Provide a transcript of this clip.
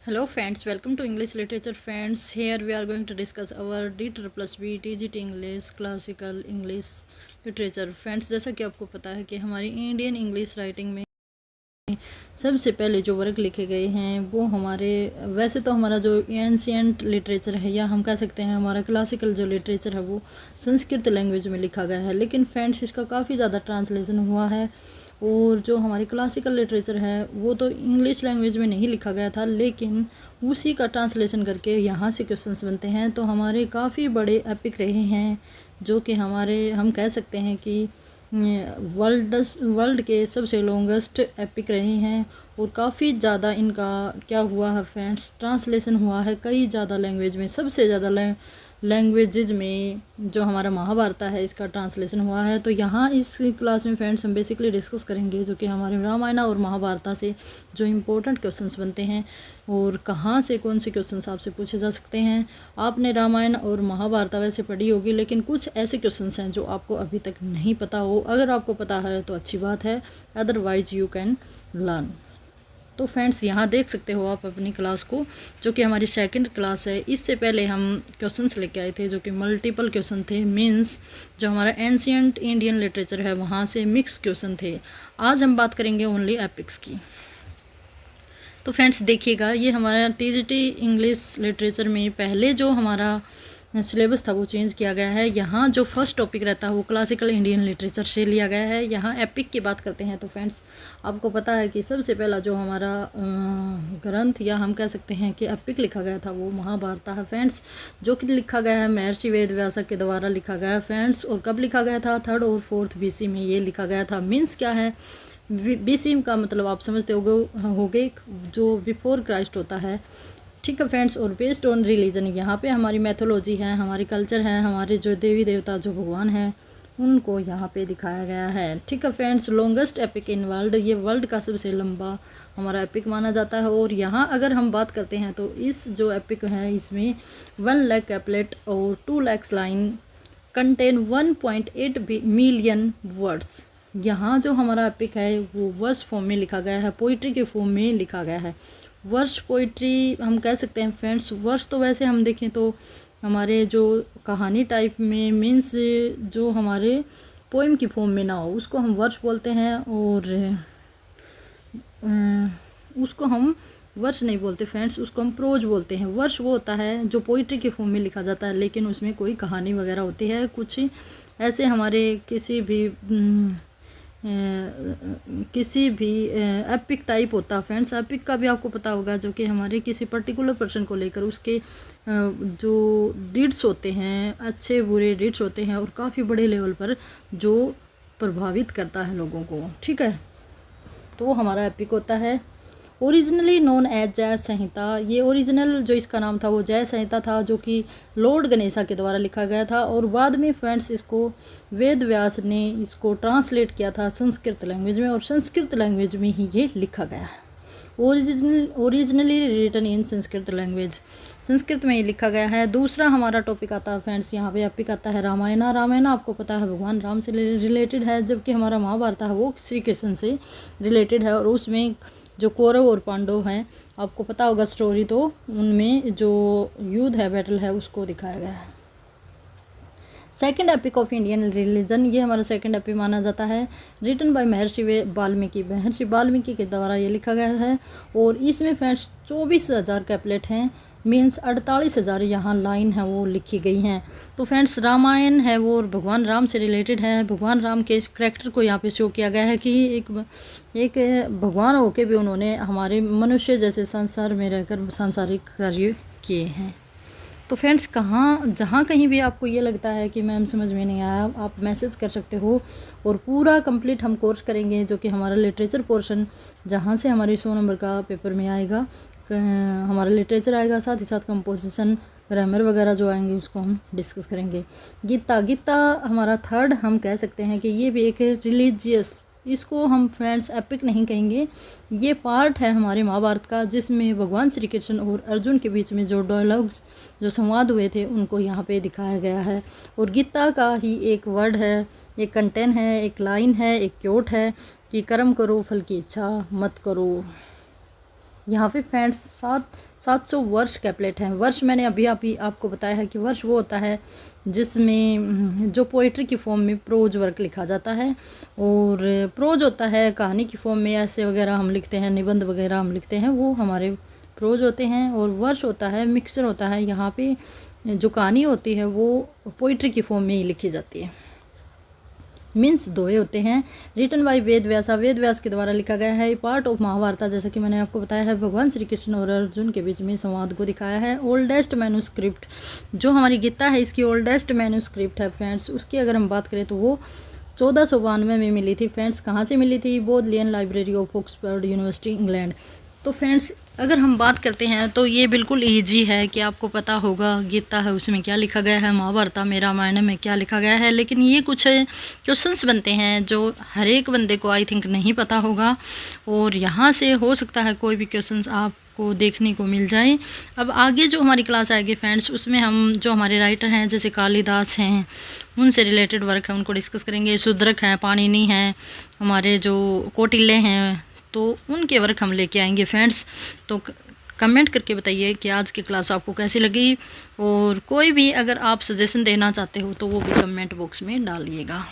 Hello friends, welcome to English Literature friends. Here we are going to discuss our D++ B TGT English Classical English Literature friends. जैसा कि आपको पता है कि हमारी Indian English writing में सबसे पहले जो वर्क लिखे गए हैं वो हमारे वैसे तो हमारा जो एंशियंट लिटरेचर है या हम कह सकते हैं हमारा क्लासिकल जो लिटरेचर है वो संस्कृत लैंग्वेज में लिखा गया है, लेकिन फ्रेंड्स इसका काफ़ी ज़्यादा ट्रांसलेशन हुआ है। और जो हमारी क्लासिकल लिटरेचर है वो तो इंग्लिश लैंग्वेज में नहीं लिखा गया था, लेकिन उसी का ट्रांसलेशन करके यहाँ से क्वेश्चंस बनते हैं। तो हमारे काफ़ी बड़े एपिक रहे हैं जो कि हमारे हम कह सकते हैं कि वर्ल्ड के सबसे लॉन्गेस्ट एपिक रहे हैं। और काफ़ी ज़्यादा इनका क्या हुआ है फ्रेंड्स, ट्रांसलेशन हुआ है कई ज़्यादा लैंग्वेज में। सबसे ज़्यादा लैंग्वेजेज में जो हमारा महाभारत है इसका ट्रांसलेशन हुआ है। तो यहाँ इस क्लास में फ्रेंड्स हम बेसिकली डिस्कस करेंगे जो कि हमारे रामायण और महाभारत से जो इम्पोर्टेंट क्वेश्चंस बनते हैं और कहाँ से कौन से क्वेश्चंस आपसे पूछे जा सकते हैं। आपने रामायण और महाभारत वैसे पढ़ी होगी, लेकिन कुछ ऐसे क्वेश्चंस हैं जो आपको अभी तक नहीं पता हो। अगर आपको पता है तो अच्छी बात है, अदरवाइज यू कैन लर्न। तो फ्रेंड्स यहाँ देख सकते हो आप अपनी क्लास को, जो कि हमारी सेकंड क्लास है। इससे पहले हम क्वेश्चंस लेके आए थे जो कि मल्टीपल क्वेश्चन थे, मींस जो हमारा एंशियंट इंडियन लिटरेचर है वहाँ से मिक्स क्वेश्चन थे। आज हम बात करेंगे ओनली एपिक्स की। तो फ्रेंड्स देखिएगा, ये हमारा टीजीटी इंग्लिश लिटरेचर में पहले जो हमारा सिलेबस था वो चेंज किया गया है। यहाँ जो फर्स्ट टॉपिक रहता है वो क्लासिकल इंडियन लिटरेचर से लिया गया है। यहाँ एपिक की बात करते हैं तो फ्रेंड्स आपको पता है कि सबसे पहला जो हमारा ग्रंथ या हम कह सकते हैं कि एपिक लिखा गया था वो महाभारत है फ्रेंड्स, जो कि लिखा गया है महर्षि वेद व्यास के द्वारा लिखा गया है फ्रेंड्स। और कब लिखा गया था? 3rd और 4th BC में ये लिखा गया था। मीन्स क्या है? BC का मतलब आप समझते होगे जो बिफोर क्राइस्ट होता है, ठीक है फ्रेंड्स। और बेस्ड ऑन रिलीजन, यहाँ पे हमारी मैथोलॉजी है, हमारी कल्चर है, हमारे जो देवी देवता जो भगवान हैं उनको यहाँ पे दिखाया गया है, ठीक है friends. Longest epic in world, ये वर्ल्ड का सबसे लंबा हमारा एपिक माना जाता है। और यहाँ अगर हम बात करते हैं तो इस जो एपिक है इसमें 1 लाख कैपलेट और 2 lakh line contain 1.8 million words. यहाँ जो हमारा एपिक है वो वर्स फॉर्म में लिखा गया है, पोइट्री के फॉर्म में लिखा गया है। वर्ष पोइट्री हम कह सकते हैं फ्रेंड्स। वर्ष तो वैसे हम देखें तो हमारे जो कहानी टाइप में, मीन्स जो हमारे पोएम की फॉर्म में ना हो उसको हम वर्ष बोलते हैं। और उसको हम वर्ष नहीं बोलते फ्रेंड्स, उसको हम प्रोज बोलते हैं। वर्ष वो होता है जो पोइट्री के फॉर्म में लिखा जाता है, लेकिन उसमें कोई कहानी वगैरह होती है। कुछ ऐसे हमारे किसी भी एपिक टाइप होता है फ्रेंड्स। एपिक का भी आपको पता होगा जो कि हमारे किसी पर्टिकुलर पर्सन को लेकर उसके जो डीड्स होते हैं, अच्छे बुरे डीड्स होते हैं और काफ़ी बड़े लेवल पर जो प्रभावित करता है लोगों को, ठीक है। तो वो हमारा एपिक होता है। ओरिजिनली नोन एज जय संहिता, ये ओरिजिनल जो इसका नाम था वो जय संहिता था, जो कि लॉर्ड गणेशा के द्वारा लिखा गया था। और बाद में फ्रेंड्स इसको वेद व्यास ने इसको ट्रांसलेट किया था संस्कृत लैंग्वेज में, और संस्कृत लैंग्वेज में ही ये लिखा गया है। Originally written in Sanskrit language, Sanskrit में ही लिखा गया है। दूसरा हमारा टॉपिक आता है फ्रेंड्स, यहाँ पे एपिक आता है रामायण। रामायण आपको पता है भगवान राम से रिलेटेड है, जबकि हमारा महाभारत है वो श्री कृष्ण से रिलेटेड है। और उसमें जो कौरव और पांडव हैं, आपको पता होगा स्टोरी, तो उनमें जो युद्ध है, बैटल है, उसको दिखाया गया है। Second epic of Indian religion, ये हमारा सेकेंड एपिक माना जाता है। रिटन बाय महर्षि वाल्मीकि के द्वारा ये लिखा गया है। और इसमें फ्रेंड्स 24,000 कैपलेट हैं, मीन्स 48,000 यहाँ लाइन है वो लिखी गई हैं। तो फ्रेंड्स रामायण है वो भगवान राम से रिलेटेड है। भगवान राम के करैक्टर को यहाँ पे शो किया गया है कि एक भगवान होके भी उन्होंने हमारे मनुष्य जैसे संसार में रहकर सांसारिक कार्य किए हैं। तो फ्रेंड्स जहाँ कहीं भी आपको ये लगता है कि मैम समझ में नहीं आया, आप मैसेज कर सकते हो। और पूरा कंप्लीट हम कोर्स करेंगे जो कि हमारा लिटरेचर पोर्शन, जहाँ से हमारी 100 नंबर का पेपर में आएगा, हमारा लिटरेचर आएगा, साथ ही साथ कंपोजिशन, ग्रामर वगैरह जो आएंगे उसको हम डिस्कस करेंगे। गीता हमारा 3rd हम कह सकते हैं कि ये भी एक रिलीजियस, इसको हम फ्रेंड्स एपिक नहीं कहेंगे, ये पार्ट है हमारे महाभारत का, जिसमें भगवान श्री कृष्ण और अर्जुन के बीच में जो डायलॉग्स, जो संवाद हुए थे, उनको यहाँ पे दिखाया गया है। और गीता का ही एक वर्ड है, एक कंटेंट है, एक लाइन है, एक क्योट है कि कर्म करो फल की इच्छा मत करो। यहाँ पे फ्रेंड्स 700 वर्ष कैपलेट हैं। वर्ष मैंने अभी आपको बताया है कि वर्ष वो होता है जिसमें जो पोइट्री की फॉर्म में प्रोज वर्क लिखा जाता है, और प्रोज होता है कहानी की फॉर्म में, ऐसे वगैरह हम लिखते हैं, निबंध वगैरह हम लिखते हैं, वो हमारे प्रोज होते हैं। और वर्ष होता है मिक्सचर होता है, यहाँ पे जो कहानी होती है वो पोइट्री की फॉर्म में ही लिखी जाती है। मीन्स दोहे होते हैं। रिटन बाय वेद व्यास, वेद व्यास के द्वारा लिखा गया है। पार्ट ऑफ महाभारत, जैसा कि मैंने आपको बताया है, भगवान श्री कृष्ण और अर्जुन के बीच में संवाद को दिखाया है। ओल्डेस्ट मैन्यूस्क्रिप्ट, जो हमारी गीता है इसकी ओल्डेस्ट मैन्यूस्क्रिप्ट है फ्रेंड्स, उसकी अगर हम बात करें तो वो 1492 में मिली थी फ्रेंड्स। कहाँ से मिली थी? Bodleian library of Oxford University England. तो फ्रेंड्स अगर हम बात करते हैं तो ये बिल्कुल ईजी है कि आपको पता होगा गीता है उसमें क्या लिखा गया है, महाभारत में रामायण में क्या लिखा गया है, लेकिन ये कुछ क्वेश्चंस बनते हैं जो हर एक बंदे को आई थिंक नहीं पता होगा, और यहाँ से हो सकता है कोई भी क्वेश्चंस आपको देखने को मिल जाए। अब आगे जो हमारी क्लास आएगी फ्रेंड्स, उसमें हम जो हमारे राइटर हैं जैसे कालिदास हैं, उनसे रिलेटेड वर्क है उनको डिस्कस करेंगे। शूद्रक हैं, पाणिनि हैं, हमारे जो कौटिल्य हैं, तो उनके वर्क हम लेके आएंगे फ्रेंड्स। तो कमेंट करके बताइए कि आज की क्लास आपको कैसी लगी, और कोई भी अगर आप सजेशन देना चाहते हो तो वो भी कमेंट बॉक्स में डालिएगा।